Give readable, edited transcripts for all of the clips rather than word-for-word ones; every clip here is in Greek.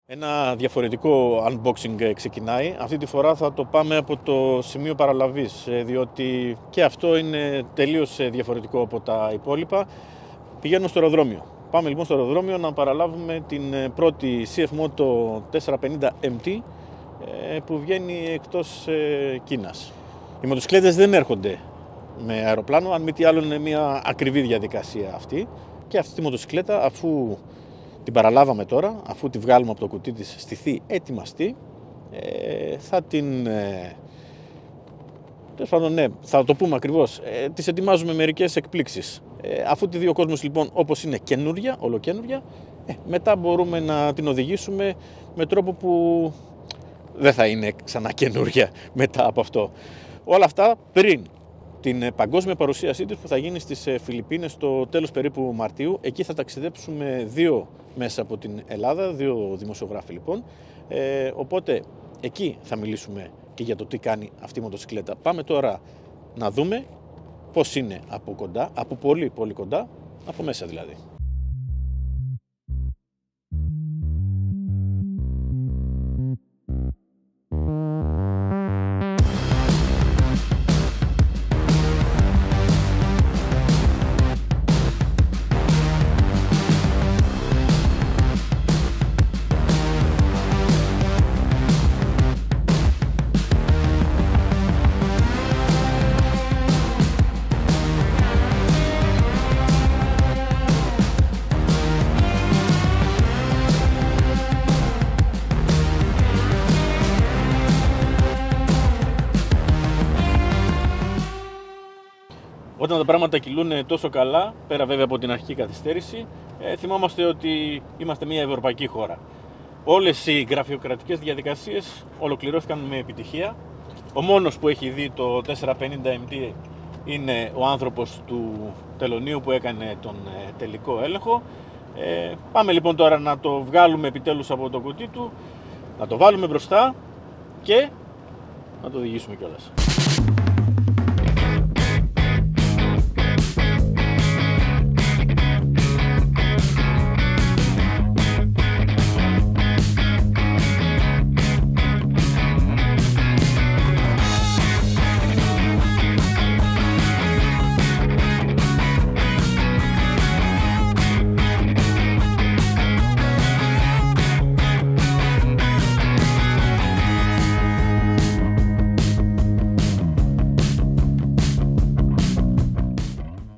Ένα διαφορετικό unboxing ξεκινάει. Αυτή τη φορά θα το πάμε από το σημείο παραλαβής, διότι και αυτό είναι τελείως διαφορετικό από τα υπόλοιπα. Πηγαίνουμε στο αεροδρόμιο. Πάμε λοιπόν στο αεροδρόμιο να παραλάβουμε την πρώτη CF Moto 450 MT που βγαίνει εκτός Κίνας. Οι μοτοσυκλέτες δεν έρχονται με αεροπλάνο, αν μη τι άλλο είναι μια ακριβή διαδικασία αυτή. Και αυτή τη μοτοσυκλέτα, αφού την παραλάβαμε τώρα, αφού τη βγάλουμε από το κουτί της, στηθεί, ετοιμαστεί, θα την... θα το πούμε ακριβώς, τις ετοιμάζουμε μερικές εκπλήξεις. Αφού τη δει ο κόσμος λοιπόν όπως είναι καινούρια, ολοκαινούρια, μετά μπορούμε να την οδηγήσουμε με τρόπο που δεν θα είναι ξανά καινούρια μετά από αυτό. Όλα αυτά πριν την παγκόσμια παρουσίασή της που θα γίνει στις Φιλιππίνες το τέλος περίπου Μαρτίου. Εκεί θα ταξιδέψουμε δύο μέσα από την Ελλάδα, δύο δημοσιογράφοι λοιπόν. Οπότε εκεί θα μιλήσουμε και για το τι κάνει αυτή η μοτοσυκλέτα. Πάμε τώρα να δούμε πώς είναι από κοντά, από πολύ πολύ κοντά, από μέσα δηλαδή. Όταν τα πράγματα κυλούν τόσο καλά, πέρα βέβαια από την αρχική καθυστέρηση, θυμόμαστε ότι είμαστε μια ευρωπαϊκή χώρα. Όλες οι γραφειοκρατικές διαδικασίες ολοκληρώθηκαν με επιτυχία. Ο μόνος που έχει δει το 450 MT είναι ο άνθρωπος του τελωνείου που έκανε τον τελικό έλεγχο. Πάμε λοιπόν τώρα να το βγάλουμε επιτέλους από το κουτί του, να το βάλουμε μπροστά και να το οδηγήσουμε κιόλας.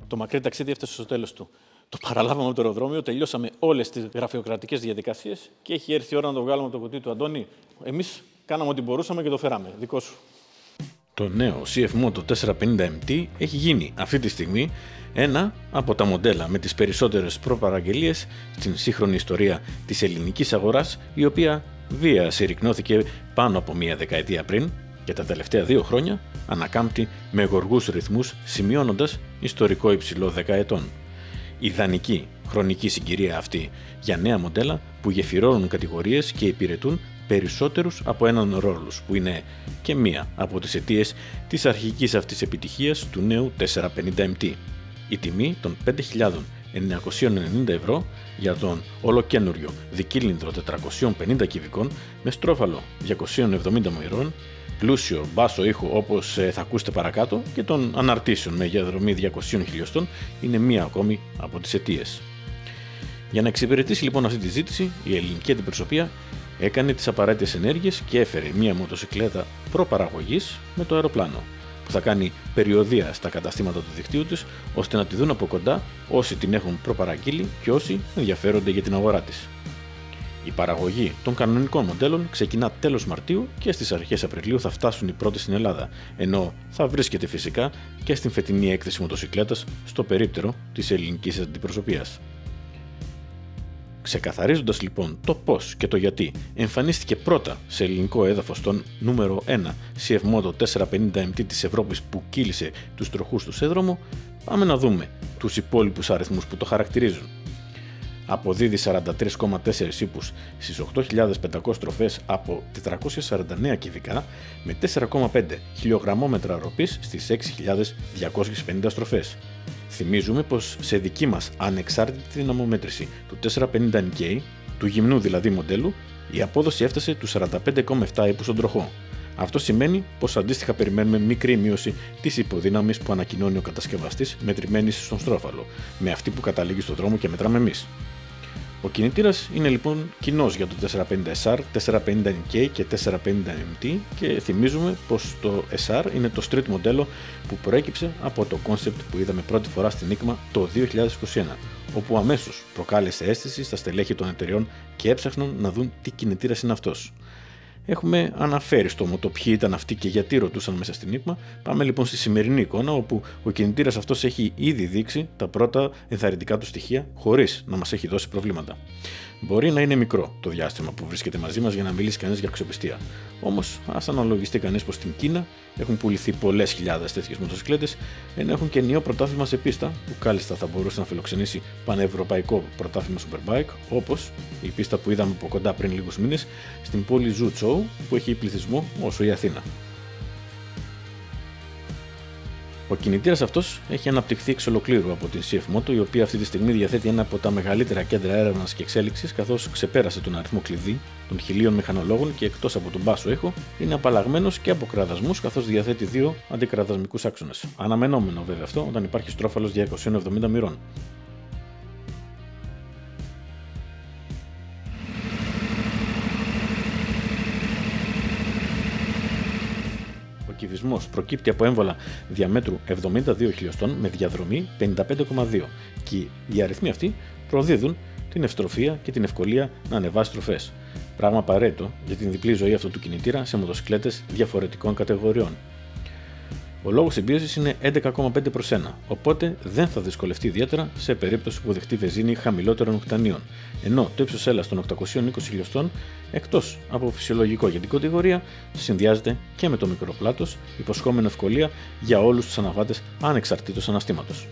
Το μακρύ ταξίδι έφτασε στο τέλος του. Το παραλάβαμε από το αεροδρόμιο, τελειώσαμε όλες τις γραφειοκρατικές διαδικασίες και έχει έρθει η ώρα να το βγάλουμε από το κουτί του. Αντώνη, εμείς κάναμε ό,τι μπορούσαμε και το φέραμε. Δικό σου. Το νέο CF Moto 450 MT έχει γίνει αυτή τη στιγμή ένα από τα μοντέλα με τις περισσότερες προπαραγγελίες στην σύγχρονη ιστορία της ελληνικής αγοράς, η οποία βία συρρικνώθηκε πάνω από μία δεκαετία πριν και τα τελευταία 2 χρόνια ανακάμπτει με γοργούς ρυθμούς, σημειώνοντας ιστορικό υψηλό 10 ετών. Ιδανική χρονική συγκυρία αυτή για νέα μοντέλα που γεφυρώνουν κατηγορίες και υπηρετούν περισσότερους από έναν ρόλους, που είναι και μία από τις αιτίες της αρχικής αυτής επιτυχίας του νέου 450 MT. Η τιμή των 5.990 ευρώ για τον ολοκένουριο δικύλινδρο 450 κυβικών με στρόφαλο 270 μοιρών, πλούσιο μπάσο ήχο όπως θα ακούσετε παρακάτω και των αναρτήσεων με διαδρομή 200 χιλιοστών είναι μία ακόμη από τις αιτίες. Για να εξυπηρετήσει λοιπόν αυτή τη ζήτηση, η ελληνική αντιπροσωπεία έκανε τις απαραίτητες ενέργειες και έφερε μία μοτοσυκλέτα προπαραγωγής με το αεροπλάνο, που θα κάνει περιοδεία στα καταστήματα του δικτύου της, ώστε να τη δουν από κοντά όσοι την έχουν προπαραγγείλει και όσοι ενδιαφέρονται για την αγορά της. Η παραγωγή των κανονικών μοντέλων ξεκινά τέλος Μαρτίου και στις αρχές Απριλίου θα φτάσουν οι πρώτες στην Ελλάδα, ενώ θα βρίσκεται φυσικά και στην φετινή έκθεση μοτοσυκλέτας στο περίπτερο της ελληνικής αντιπροσωπείας. Ξεκαθαρίζοντας λοιπόν το πώς και το γιατί εμφανίστηκε πρώτα σε ελληνικό έδαφος τον νούμερο 1 CF Moto 450 MT της Ευρώπης που κύλησε τους τροχούς του σέδρομο, πάμε να δούμε τους υπόλοιπους αριθμούς που το χαρακτηρίζουν. Αποδίδει 43,4 ύπους στις 8.500 στροφές από 449 κυβικά με 4,5 χιλιογραμμόμετρα ροπής στις 6.250 στροφές. Θυμίζουμε πως σε δική μας ανεξάρτητη δυναμομέτρηση του 450 NK, του γυμνού δηλαδή μοντέλου, Η απόδοση έφτασε τους 45,7 ύπους στον τροχό. Αυτό σημαίνει πως αντίστοιχα περιμένουμε μικρή μείωση της υποδύναμης που ανακοινώνει ο κατασκευαστής μετρημένης στον στρόφαλο, με αυτή που καταλήγει στον δρόμο και μετράμε εμείς. Ο κινητήρας είναι λοιπόν κοινός για το 450SR, 450NK και 450MT και θυμίζουμε πως το SR είναι το street μοντέλο που προέκυψε από το concept που είδαμε πρώτη φορά στην EICMA το 2021, όπου αμέσως προκάλεσε αίσθηση στα στελέχη των εταιριών και έψαχναν να δουν τι κινητήρας είναι αυτός. Έχουμε αναφέρει στο μοτο ποιοι ήταν αυτοί και γιατί ρωτούσαν μέσα στην EICMA. Πάμε λοιπόν στη σημερινή εικόνα, όπου ο κινητήρας αυτός έχει ήδη δείξει τα πρώτα ενθαρρυντικά του στοιχεία χωρίς να μας έχει δώσει προβλήματα. Μπορεί να είναι μικρό το διάστημα που βρίσκεται μαζί μας για να μιλήσει κανείς για αξιοπιστία. Όμως, ας αναλογιστεί κανείς πως στην Κίνα έχουν πουληθεί πολλές χιλιάδες τέτοιες μοτοσυκλέτες, ενώ έχουν και ενιαίο πρωτάθλημα σε πίστα, που κάλλιστα θα μπορούσε να φιλοξενήσει πανευρωπαϊκό πρωτάθλημα Superbike, όπως η πίστα που είδαμε από κοντά πριν λίγους μήνες στην πόλη Ζουτσόου, που έχει πληθυσμό όσο η Αθήνα. Ο κινητήρας αυτός έχει αναπτυχθεί εξ ολοκλήρου από την CF Moto, η οποία αυτή τη στιγμή διαθέτει ένα από τα μεγαλύτερα κέντρα έρευνας και εξέλιξης, καθώς ξεπέρασε τον αριθμό κλειδί των 1000 μηχανολόγων και εκτός από τον μπάσο ήχο, είναι απαλλαγμένος και από κραδασμούς, καθώς διαθέτει 2 αντικραδασμικούς άξονες. Αναμενόμενο βέβαια αυτό όταν υπάρχει στρόφαλος 270 μοιρών. Ο κυβισμός προκύπτει από έμβολα διαμέτρου 72 χιλιοστών με διαδρομή 55,2 και οι αριθμοί αυτοί προδίδουν την ευστροφία και την ευκολία να ανεβάσει τροφές. Πράγμα απαραίτητο για την διπλή ζωή αυτού του κινητήρα σε μοτοσυκλέτες διαφορετικών κατηγοριών. Ο λόγος συμπίεσης είναι 11,5 προς 1, οπότε δεν θα δυσκολευτεί ιδιαίτερα σε περίπτωση που δεχτεί βενζίνη χαμηλότερων οκτανίων, ενώ το ύψος έλας των 820 χιλιοστών, εκτός από φυσιολογικό για την κατηγορία, συνδυάζεται και με το μικρό πλάτος, υποσχόμενο ευκολία για όλους τους αναβάτες ανεξαρτήτως αναστήματος.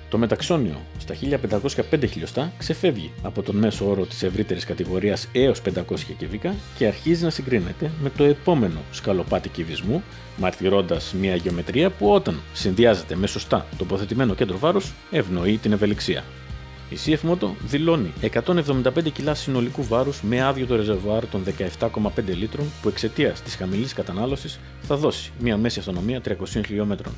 Το μεταξώνιο στα 1505 χιλιοστά ξεφεύγει από τον μέσο όρο της ευρύτερης κατηγορίας έως 500 κυβικά και αρχίζει να συγκρίνεται με το επόμενο σκαλοπάτι κυβισμού, μαρτυρώντας μια γεωμετρία που όταν συνδυάζεται με σωστά τοποθετημένο κέντρο βάρους ευνοεί την ευελιξία. Η CF Moto δηλώνει 175 κιλά συνολικού βάρους με άδειο το ρεζερβουάρ των 17,5 λίτρων που εξαιτίας της χαμηλής κατανάλωσης θα δώσει μια μέση αυτονομία 300 χιλιόμετρων.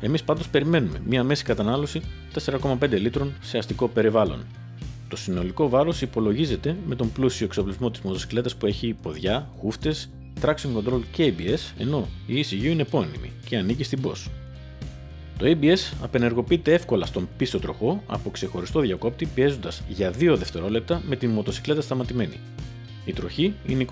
Εμείς πάντως περιμένουμε μια μέση κατανάλωση 4,5 λίτρων σε αστικό περιβάλλον. Το συνολικό βάρος υπολογίζεται με τον πλούσιο εξοπλισμό της μοτοσυκλέτας που έχει ποδιά, χούφτες, traction control και ABS, ενώ η ECU είναι επώνυμη και ανήκει στην Bosch. Το ABS απενεργοποιείται εύκολα στον πίσω τροχό από ξεχωριστό διακόπτη πιέζοντας για 2 δευτερόλεπτα με την μοτοσυκλέτα σταματημένη. Η τροχή είναι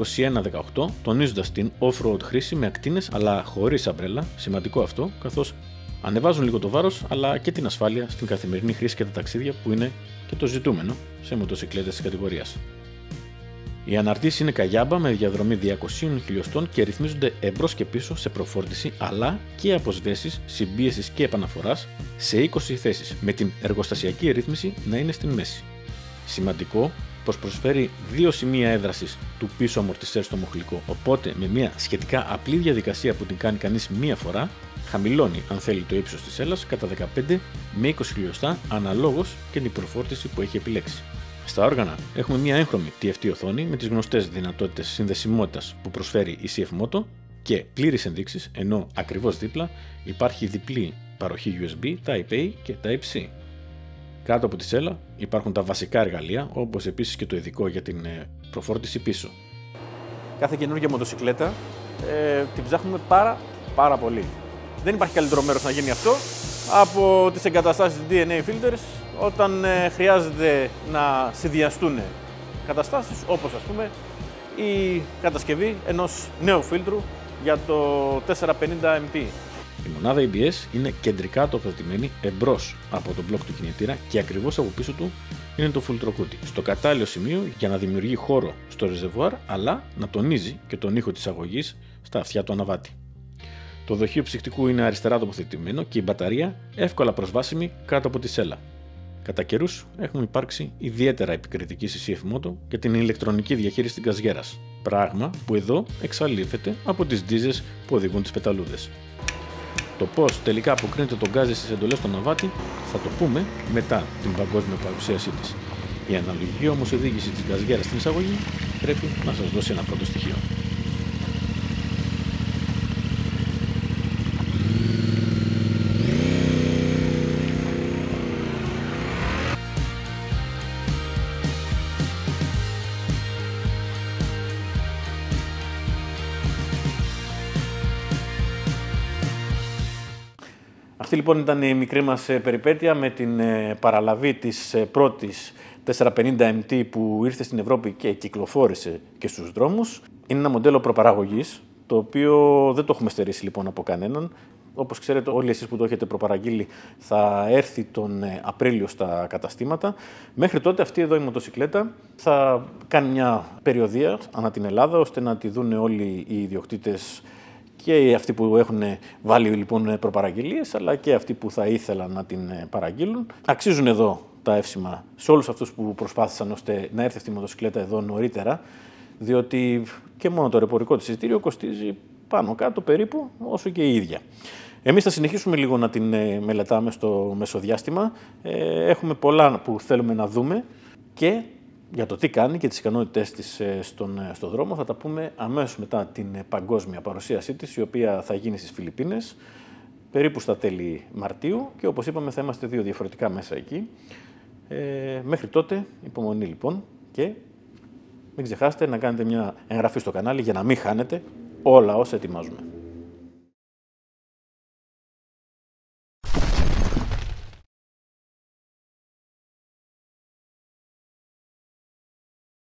21-18, τονίζοντας την off-road χρήση με ακτίνες αλλά χωρίς αμπρέλα, σημαντικό αυτό, καθώς ανεβάζουν λίγο το βάρος αλλά και την ασφάλεια στην καθημερινή χρήση και τα ταξίδια που είναι και το ζητούμενο σε μοτοσυκλέτες της κατηγορίας. Οι αναρτήσεις είναι καγιάμπα με διαδρομή 200 χιλιοστών και ρυθμίζονται εμπρός και πίσω σε προφόρτιση αλλά και αποσβέσεις, συμπίεσης και επαναφοράς σε 20 θέσεις, με την εργοστασιακή ρύθμιση να είναι στην μέση. Σημαντικό πως προσφέρει 2 σημεία έδρασης του πίσω αμορτισέρ στο μοχλικό, οπότε με μια σχετικά απλή διαδικασία που την κάνει κανείς μία φορά, χαμηλώνει αν θέλει το ύψος της σέλας κατά 15 με 20 χιλιοστά αναλόγως και την προφόρτιση που έχει επιλέξει. Στα όργανα έχουμε μια έγχρωμη TFT οθόνη με τις γνωστές δυνατότητες συνδεσιμότητας που προσφέρει η CF Moto και πλήρεις ενδείξεις, ενώ ακριβώς δίπλα υπάρχει διπλή παροχή USB, Type-A και Type-C. Κάτω από τη σέλα υπάρχουν τα βασικά εργαλεία, όπως επίσης και το ειδικό για την προφόρτιση πίσω. Κάθε καινούργια μοτοσυκλέτα την ψάχνουμε πάρα πολύ. Δεν υπάρχει καλύτερο μέρος να γίνει αυτό από τις εγκαταστάσεις DNA Filters όταν χρειάζεται να συνδυαστούν καταστάσεις, όπως ας πούμε η κατασκευή ενός νέου φίλτρου για το 450MT. Η μονάδα ABS είναι κεντρικά τοποθετημένη εμπρός από τον μπλοκ του κινητήρα και ακριβώς από πίσω του είναι το φιλτροκούτι, στο κατάλληλο σημείο για να δημιουργεί χώρο στο ρεζερβουάρ αλλά να τονίζει και τον ήχο της αγωγής στα αυτιά του αναβάτη. Το δοχείο ψυκτικού είναι αριστερά τοποθετημένο και η μπαταρία εύκολα προσβάσιμη κάτω από τη σέλα. Κατά καιρούς έχουμε υπάρξει ιδιαίτερα επικριτικοί στη CF Moto για την ηλεκτρονική διαχείριση της γκαζιέρας, πράγμα που εδώ εξαλείφεται από τις ντίζες που οδηγούν τις πεταλούδες. Το πώς τελικά αποκρίνεται το γκάζι στις εντολές των αναβάτη θα το πούμε μετά την παγκόσμια παρουσίασή της. Η αναλογική όμως οδήγηση της γκαζιέρας στην εισαγωγή πρέπει να σας δώσει ένα πρώτο στοιχείο. Αυτή λοιπόν ήταν η μικρή μας περιπέτεια με την παραλαβή της πρώτης 450 MT που ήρθε στην Ευρώπη και κυκλοφόρησε και στους δρόμους. Είναι ένα μοντέλο προπαραγωγής, το οποίο δεν το έχουμε στερήσει λοιπόν από κανέναν. Όπως ξέρετε, όλοι εσείς που το έχετε προπαραγγείλει θα έρθει τον Απρίλιο στα καταστήματα. Μέχρι τότε αυτή εδώ η μοτοσικλέτα θα κάνει μια περιοδεία ανά την Ελλάδα, ώστε να τη δουν όλοι οι ιδιοκτήτες και αυτοί που έχουν βάλει λοιπόν προπαραγγελίες, αλλά και αυτοί που θα ήθελαν να την παραγγείλουν. Αξίζουν εδώ τα εύσημα σε όλους αυτούς που προσπάθησαν ώστε να έρθει αυτή η μοτοσικλέτα εδώ νωρίτερα, διότι και μόνο το ρεπορικό της εισιτήριο κοστίζει πάνω κάτω περίπου όσο και η ίδια. Εμείς θα συνεχίσουμε λίγο να την μελετάμε στο μεσοδιάστημα. Έχουμε πολλά που θέλουμε να δούμε και για το τι κάνει και τις ικανότητές της στον δρόμο θα τα πούμε αμέσως μετά την παγκόσμια παρουσίασή της, η οποία θα γίνει στις Φιλιππίνες περίπου στα τέλη Μαρτίου και όπως είπαμε θα είμαστε 2 διαφορετικά μέσα εκεί. Μέχρι τότε υπομονή λοιπόν και μην ξεχάσετε να κάνετε μια εγγραφή στο κανάλι για να μην χάνετε όλα όσα ετοιμάζουμε.